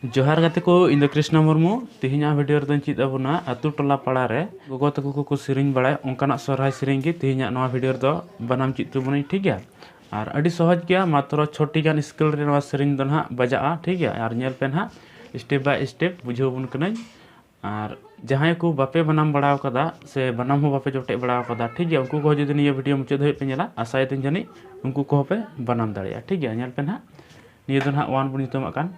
जोहार गाते को इन कृष्ण मुर्मू तेहना वीडियो रे चीज अबना अतु टोला पाड़ा रे गोगो तको को सेरिंग बड़ाय ओंकाना सोहराय सेरिंग गे तेहना नवा वीडियो रे बनाम चीज तबुनी ठीक गया और अड़ी सहज गया मात्र छोटी गान स्केल रे नवा सेरिंग दो ना बजाआ ठीक गया और नेल पे ना स्टेप बाय स्टेप बुझाव बुन कनई और जहां को बापे बनाम बड़ाव कदा से बनाम हो बापे जोटे बड़ाव कदा ठीक गया उनको को जदि निया वीडियो मुचाद पे नेला आशाय दिन जानी उनको को पे बनाम दाड़िया ठीक गया नेल पे ना निया दो ना 1 बुन तम कान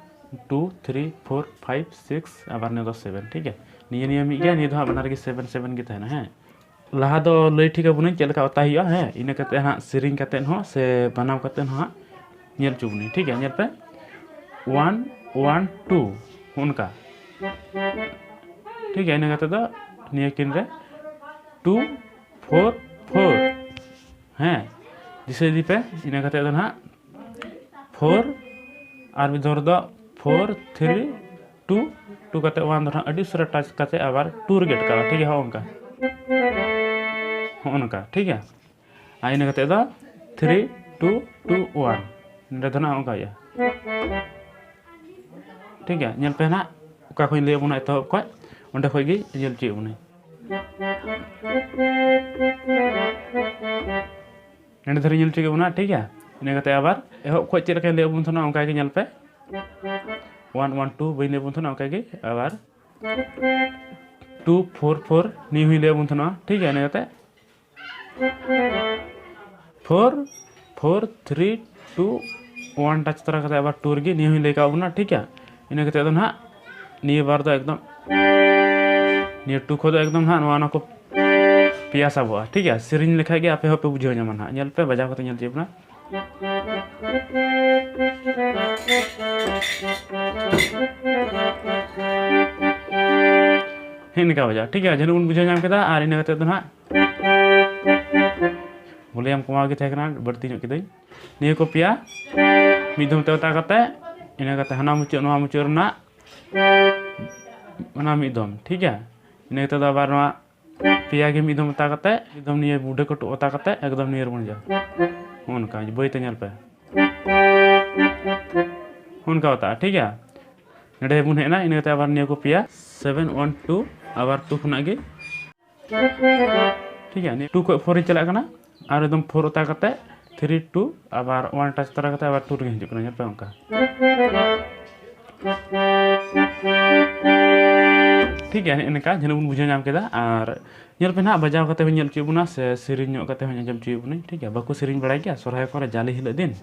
2 3 4 5 6 आबार ने 7 ठीक है निया निया मी गया निया दो बनार के 7 7 के तहना है लहा दो लई ठीक बुन चलका उता हिया है इना कते हा सेरिंग कते हो से बनाव कते हा नेल चुबनी ठीक है नेल पे 1 1 2 उनका ठीक है इना कते दो निया किन रे 2 4 4 हैं जिसे दी पे इना कते दो ना 4 और विधर दो 4 3 2 2 कते 1 दो अड़ी सरा टच कते आबार 2 रे गेट का ठीक है उनका ठीक है आइना कते दो 3 2 2 1 ने दो ना उनका या ठीक है नेल पे ना उका खोई ले बुना तो को ओंडे खोई गे नेल ची बुना ने धरि नेल ची बुना ठीक है इना कते आबार एहो को चेल के ले बुन थना उनका के नेल पे 1 1 2 बइने बुन थना उनका के आबार 2 4 4 नी हुई ले बुन थना ठीक है ने कते 4 4 3 2 1 टच तरह कते आबार 2 गे नी हुई ले का बुना ठीक है इना कते दो ना नी बार दो एकदम नी 2 को दो एकदम ना नवा को पिया साबो ठीक है सिरिन लेखा गे आपे होपे बुझो न्यामा ना नेल पे बजाव कते नेल जेबना इनका बजा ठीक है जन उन बुझो नाम केदा और इना कते दो ना बोले हम कमा के थेकना बढ़ती नो किदई निये को पिया मिदम तेवता कते इना कते हना मुचो नवा मुचो रना ना मिदम ठीक है इना कते दा बार नवा पिया के मिदम ता कते एकदम निये बुढे को टोता कते एकदम नियर बन जा उनका बई ते नेल पे उनका होता ठीक है नडे बुन हेना इना कते आबार निये को पिया 7 1 2 आबार 2 खुना गे ठीक है 2 को 4 चला कना और एकदम 4 होता कते 3 2 आबार 1 टच तरह कते आबार 2 रे हिजु कना पे उनका ठीक है इनका जन बुन बुझे नाम केदा और नेल पे ना बजाव कते नेल चुबुना से सिरिन कते अंजम चुबुनी ठीक है बाको सिरिन बड़ाय गया सोरहाय करे जाली हिल दिन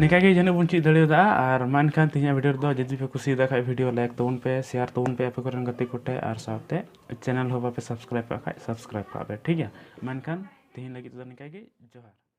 निका के जने बुन चीज दड़ेदा और मान खान तिया वीडियो दो जदि पे खुशी दा खाय वीडियो लाइक तबुन पे शेयर तबुन पे पे करन गति कोटे और साथे चैनल हो पे सब्सक्राइब का खाय सब्सक्राइब का ठीक है मान खान तिया लगी तो निका के जोहार।